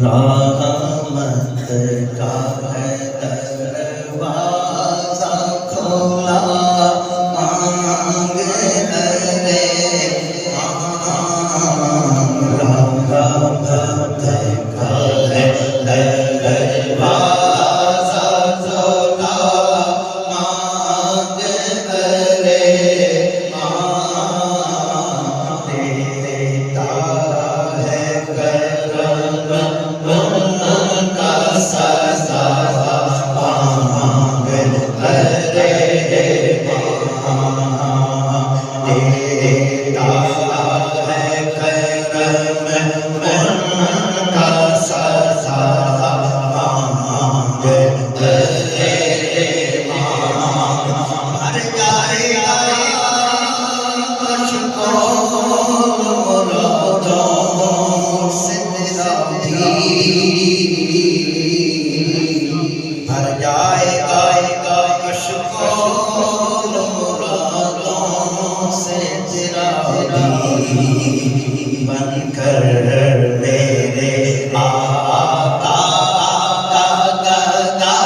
رحمت کا ہے دروازہ کھولا، مانگ ارے رحمت کا ہے دروازہ کھولا، مانگ ارے دیتا ہے کرم کا سزا، مانگ ارے دیتا ہے کرم کا سزا، مانگ ارے بھر جائے گا مرادوں سے تیرا بھی، بھر جائے گا اشکوں مرادوں سے تیرا بھی، بن کر میرے آقا کا گدا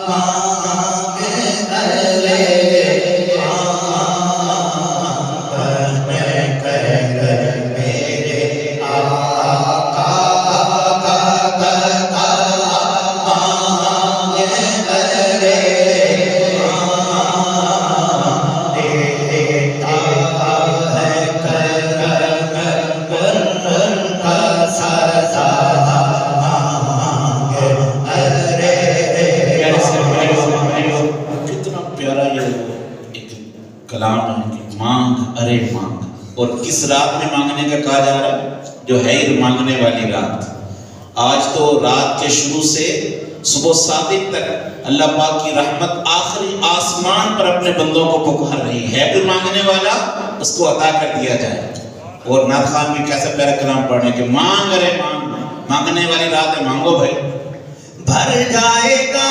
مانگ ارے کلام ہے کہ مانگ ارے مانگ، اور کس رات میں مانگنے کا کہا جا رہا ہے؟ جو خیر مانگنے والی رات۔ آج تو رات کے شروع سے صبح صادق تک اللہ پاک کی رحمت آخری آسمان پر اپنے بندوں کو پکار رہی ہے کہ مانگنے والا اس کو عطا کر دیا جائے۔ اور نعت خان بھی کیسا پیارا کلام پڑھنے کہ مانگ ارے مانگ، مانگنے والی رات ہے، مانگو بھائی۔ بھر جائے گا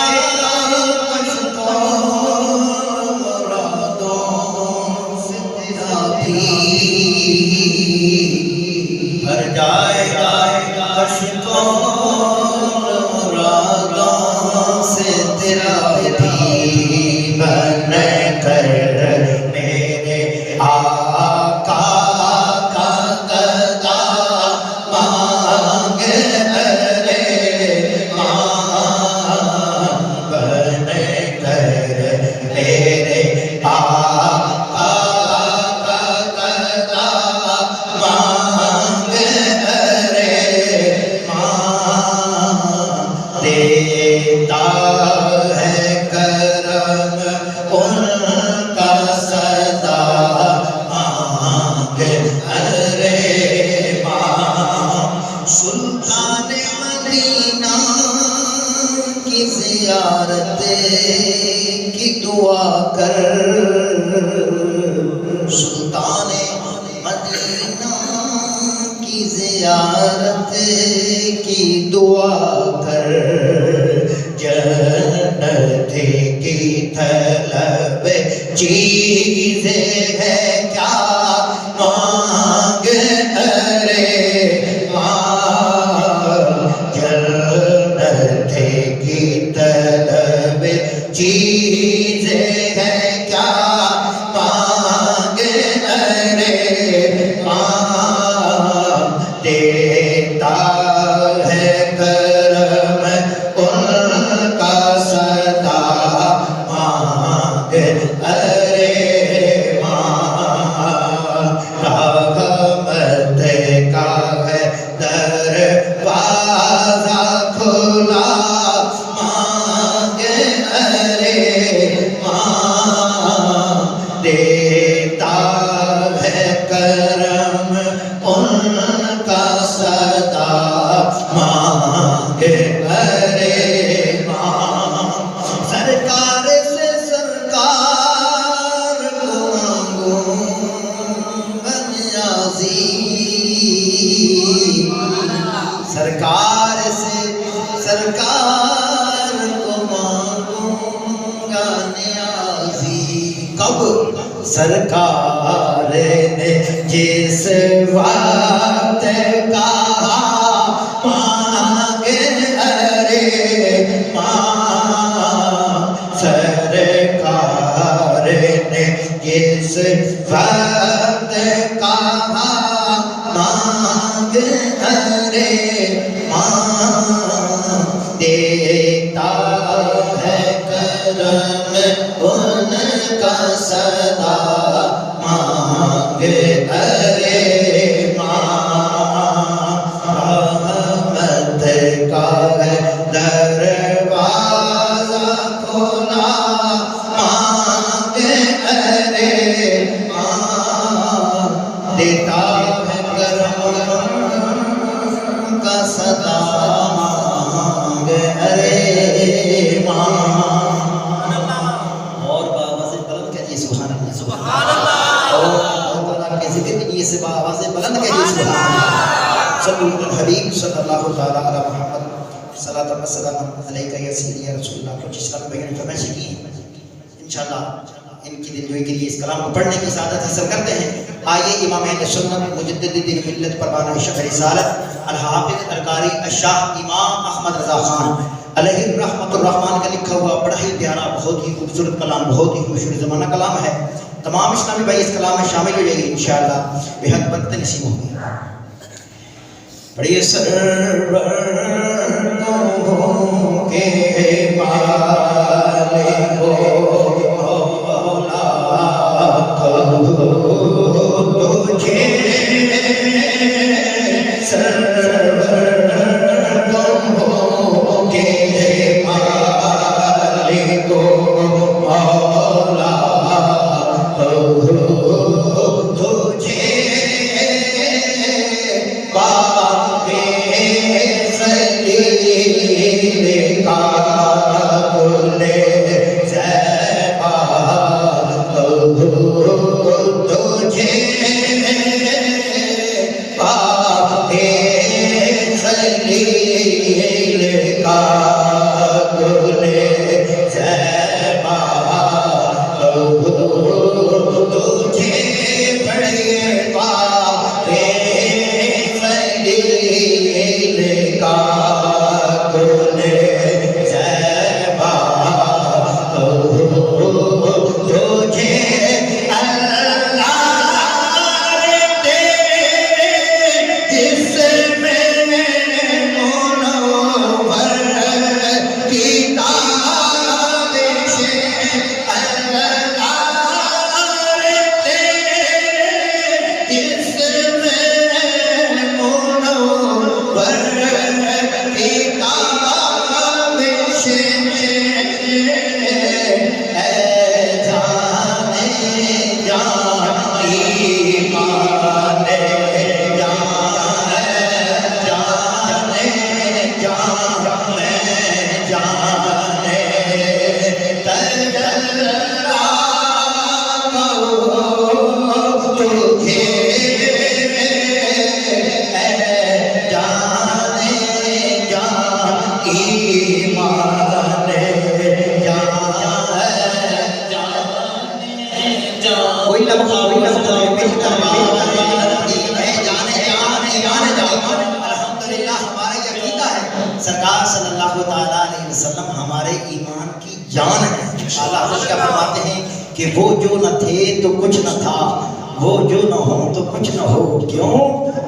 بھر جائے گا اشکوں مرادوں سے تیرا بھی، بن کر میرے آقا کا گدا مانگ ارے بن کر میرے آقا کا گدا مانگ ارے دیتا ہے کرم ان کا سزا، مانگ ارے سلطان مدینہ کی زیارت کی دعا کر، سلطان مدینہ کی زیارت کی دعا کر، جنت کی طلب چیزیں ہے کیا، مانگ ارے جنت کی طلب چیزیں ہے کیا، مانگ ارے دیتا ہے کرم ان کا صدا، مانگ ارے رحمت کا ہے دروازہ کھلا، مانگ ارے دیتا ہے کرم ان کا صدا، مانگ ارے سرکار سے سرکار کو مانگوں نیازی، سرکار سے سرکار کو مانگوں گا نیازی، کب سرکار نے جس وقت کہا جس وقت کہا مانگ ارے مانگ دیتا ہے کرم ان کا صدا مانگ ارے رحمت کا ہے دروازہ کھولا مانگ ارے دیتا ہے کرم کا صدا مانگ ارے اور بآواز بلند کہیے سبحان اللہ سبحان اللہ اور اللہ تعالیٰ کے ذکر کے لیے سے بآواز بلند کہیے سبحان اللہ صلی اللہ الحبیب صلی اللہ تعالیٰ علی محمد صلاۃ و سلام علیکہ یا سیدی یا رسول اللہ کچھ اسلام بیان فرمائش کی انشاءاللہ ان کی دلجوئی کے لیے اس کلام کو پڑھنے کی سعادت حاصل کرتے ہیں. آئیے امام اہل سنت مجدد دین ملت پروانہ شیخ رسالت الحافظ القاری الشاہ امام احمد رضا خان علیہ الرحمۃ الرحمن کا لکھا ہوا بڑا ہی پیارا بہت ہی خوبصورت کلام بہت ہی مشہور زمانہ کلام ہے. تمام اسلامی بھائی اس کلام میں شامل ہو جائے گی انشاءاللہ بے حد برکت نصیب ہوگی. پڑھیے سرور تمہوں کے مالک ہو مولا تجھے سرور تمہوں کے مالک ہو مولا تجھے سرکار صلی اللہ تعالیٰ علیہ وسلم ہمارے ایمان کی جان ہے. اللہ حضرت کیا فرماتے ہیں کہ وہ جو نہ تھے تو کچھ نہ تھا, وہ جو نہ ہو تو کچھ نہ ہو. کیوں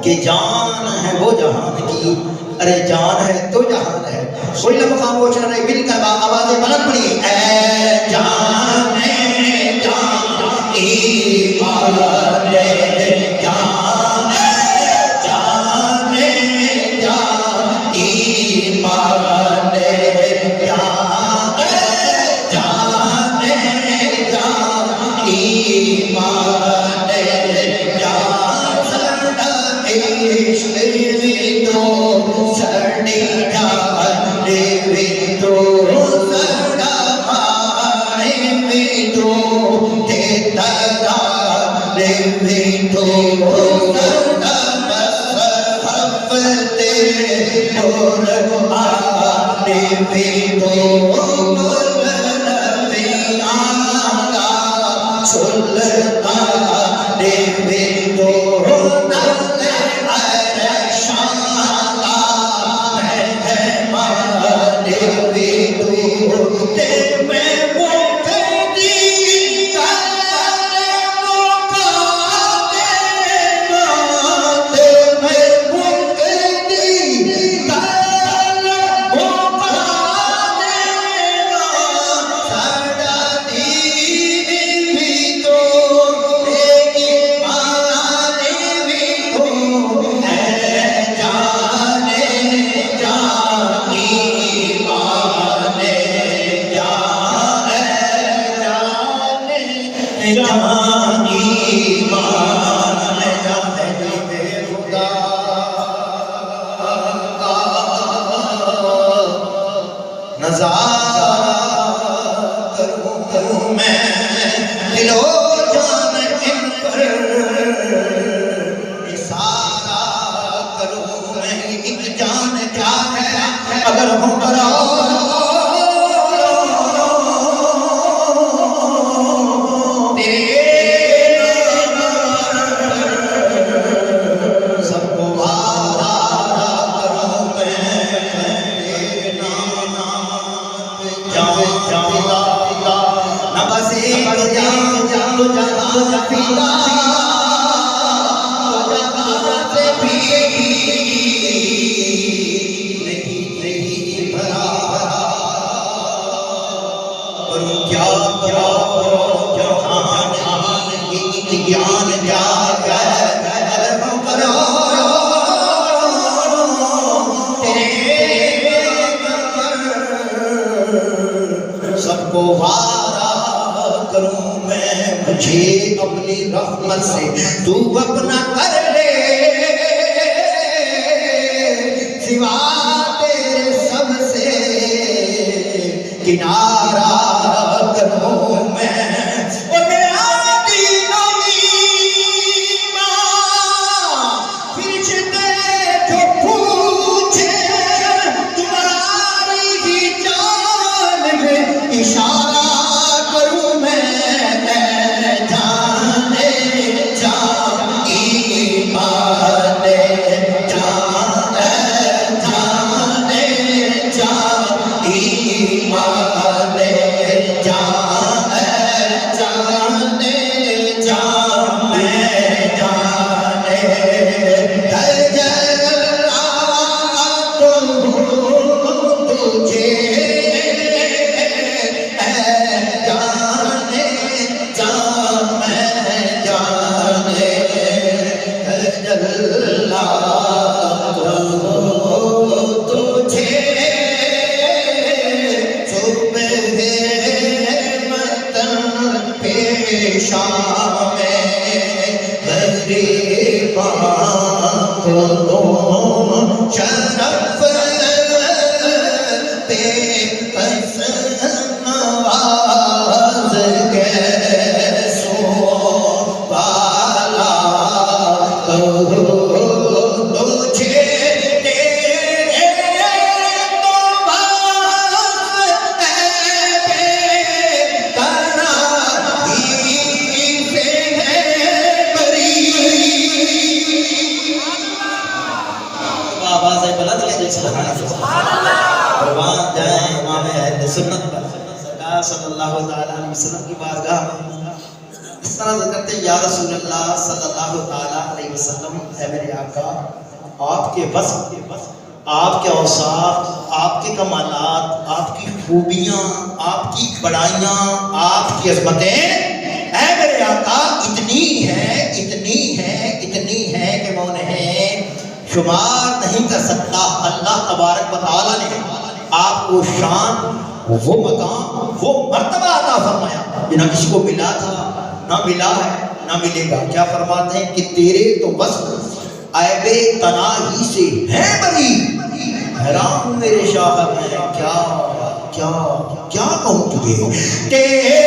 کہ جان ہے وہ جہان کی, ارے جان ہے تو جہان ہے. کوئی لمحہ خاموش نہ رہے, مل کر آوازیں بلند پڑھیے. اے جان جان ایمان جان جان جان ایمان جان جان جان ایمان جان سردا عشق تو سرڈی جان تو سردا مانے تو تیرا تو سردا ہفتے اور آنے تو سلطان تو نظارہ کروں میں دل و جان ان پر نثارہ کروں میں ایک جان کیا ہے اگر ہوں سب کو وعدہ کروں میں مجھے اپنی رحمت سے تو اپنا کر لے سوا تیرے سب سے کنارہ کروں میں اور میرا دین و ایمان فرشتے جو پوچھے تمہاری ہی جان میں اشارہ کروں میں جانے جان ایمان جانے جان ایمان جانے جان میں جانے تجھے شام غریباں کو تم شرف پہ پسند نواز گئے سو بالا تجھے قربان جائیں امام اہل سنت پر سرکار صلی اللہ علیہ وسلم کی بارگاہ میں اس طرح ذکرتے ہیں یا رسول اللہ صلی اللہ علیہ وسلم اے میرے آقا آپ کے وصف آپ کے اوصاف آپ کے کمالات آپ کی خوبیاں آپ کی بڑائیاں آپ کی عظمتیں اے میرے آقا اتنی ہیں کہ میں انہیں شمار نہیں کر سکتا. اللہ تبارک و تعالیٰ نے آپ کو شان وہ مقام وہ مرتبہ عطا فرمایا جو نہ کسی کو ملا تھا نہ ملا ہے نہ ملے گا. کیا فرماتے ہیں کہ تیرے تو وصف عیب تناہی سے ہیں بری, حیران ہوں میرے شاہ میں کیا کیا کیا کہوں تجھے. تیرے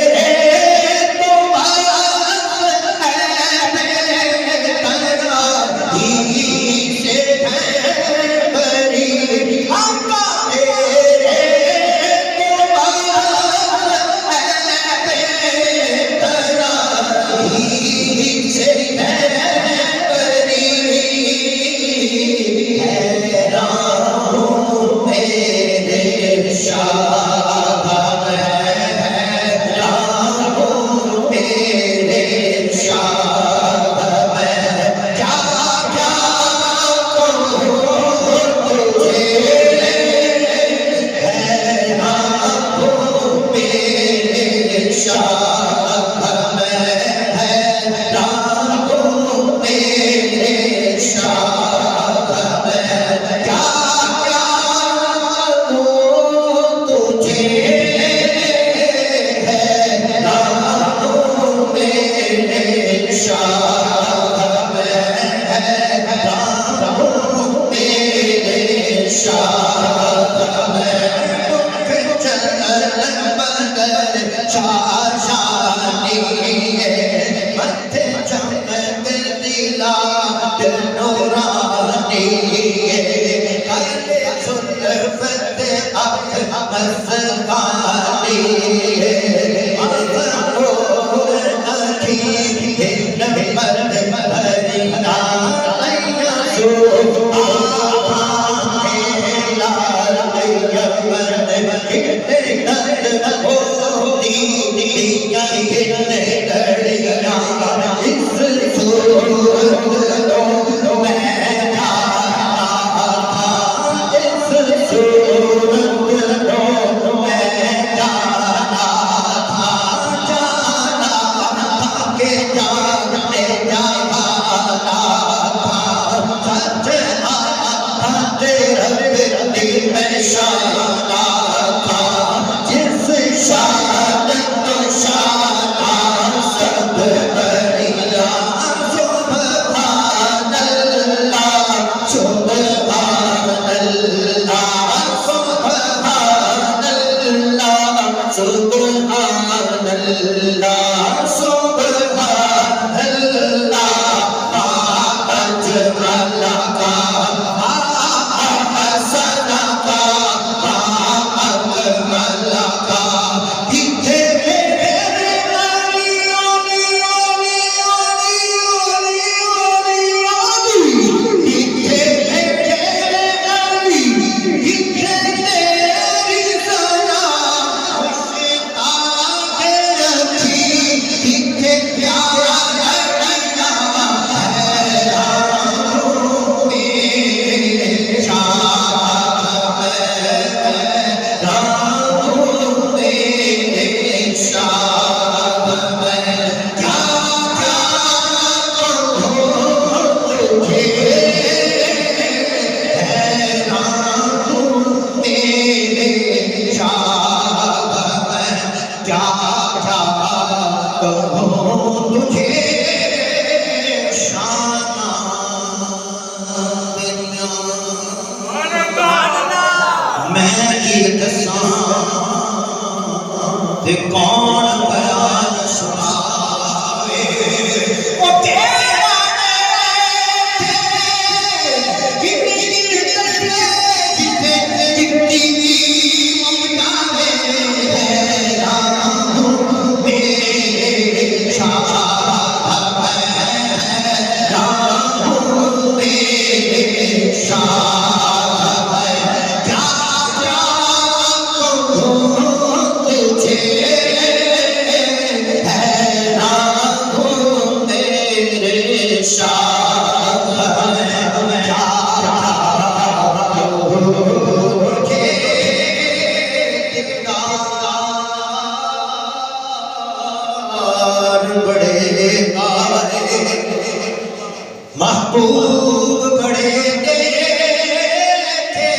محبوب بڑے دیکھے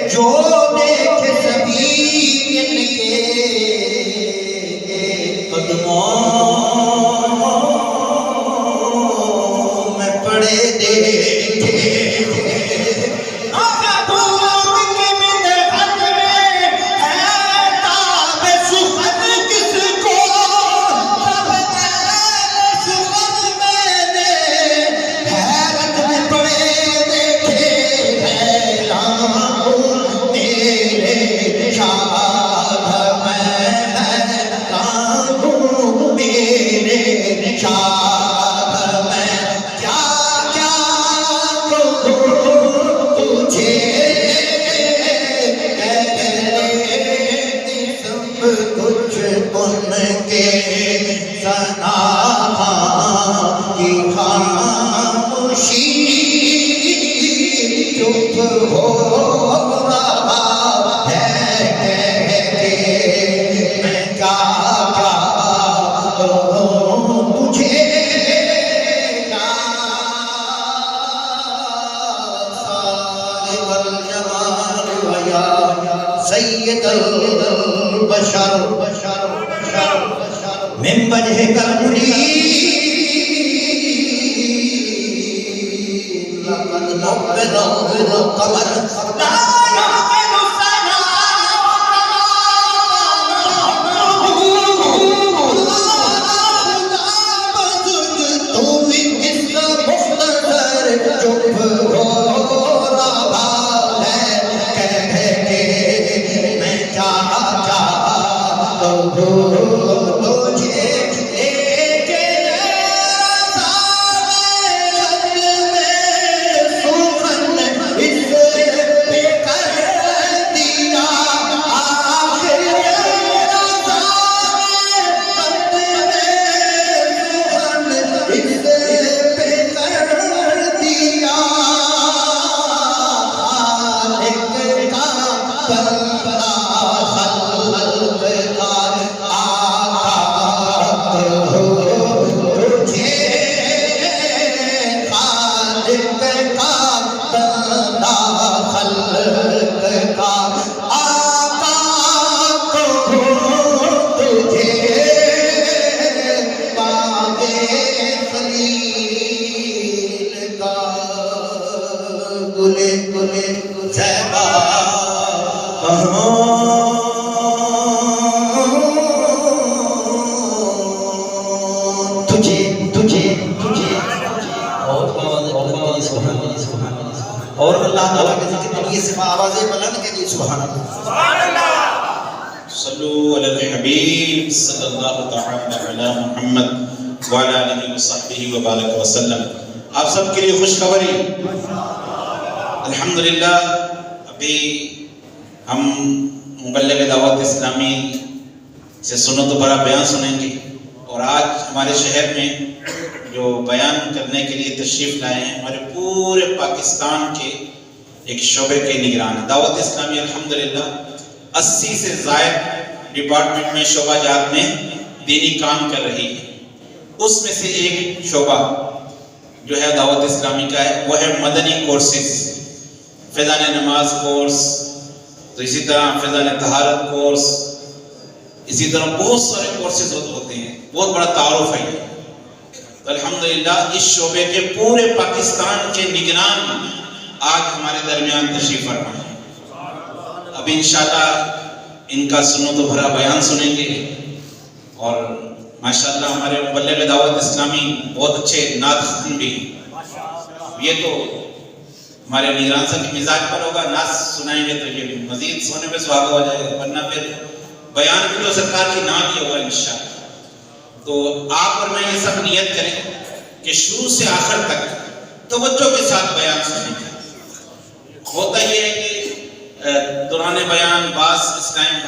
جو دیکھے سبھی ان کے قدموں میں پڑے دیکھے سید البشر من وجهك المنير لقد نبذ القمر لا يمكن گلے گلے زیبا کہاں تجھے تجھے تجھے اور اور اللہ تعالیٰ کے ذکر کے لیے سما آوازیں بلند کے لیے سبحان اللہ صلو علی الحبیب صلی اللہ تعالی علی محمد وعلی آلہ وصحبہ وبارک وسلم. آپ سب کے لیے خوشخبری الحمدللہ. ابھی ہم مبلغ دعوت اسلامی سے سنت و بھرا بیان سنیں گے، اور آج ہمارے شہر میں جو بیان کرنے کے لیے تشریف لائے ہیں ہمارے پورے پاکستان کے ایک شعبے کے نگران ہیں. دعوت اسلامی الحمدللہ 80 سے زائد ڈپارٹمنٹ میں شعبہ جات میں دینی کام کر رہی ہے. اس میں سے ایک شعبہ جو ہے دعوت اسلامی کا ہے، وہ ہے مدنی کورسز، فیضان نماز کورس، تو اسی طرح فیضان طہارت کورس، اسی طرح بہت سارے کورسز ہوتے ہیں. بہت بڑا تعارف ہے یہ. تو الحمدللہ اس شعبے کے پورے پاکستان کے نگران آج ہمارے درمیان تشریف فرما ہے. اب انشاءاللہ ان کا سنت و بھرا بیان سنیں گے، اور ماشاءاللہ ہمارے مبلغ دعوت اسلامی بہت اچھے نعت خوان بھی ہیں. یہ تو ہمارے نگران صاحب کی مزاج پر ہوگا، نعت سنائیں گے تو یہ مزید سونے پہ سہاگا ہو جائے گا، ورنہ پھر بیان بھی تو سرکار کی نام ہی ہوگا انشاءاللہ. تو آپ اور میں یہ سب نیت کریں کہ شروع سے آخر تک توجہ کے ساتھ بیان سنیں گے. ہوتا یہ ہے کہ دوران بیان بعض اس ٹائم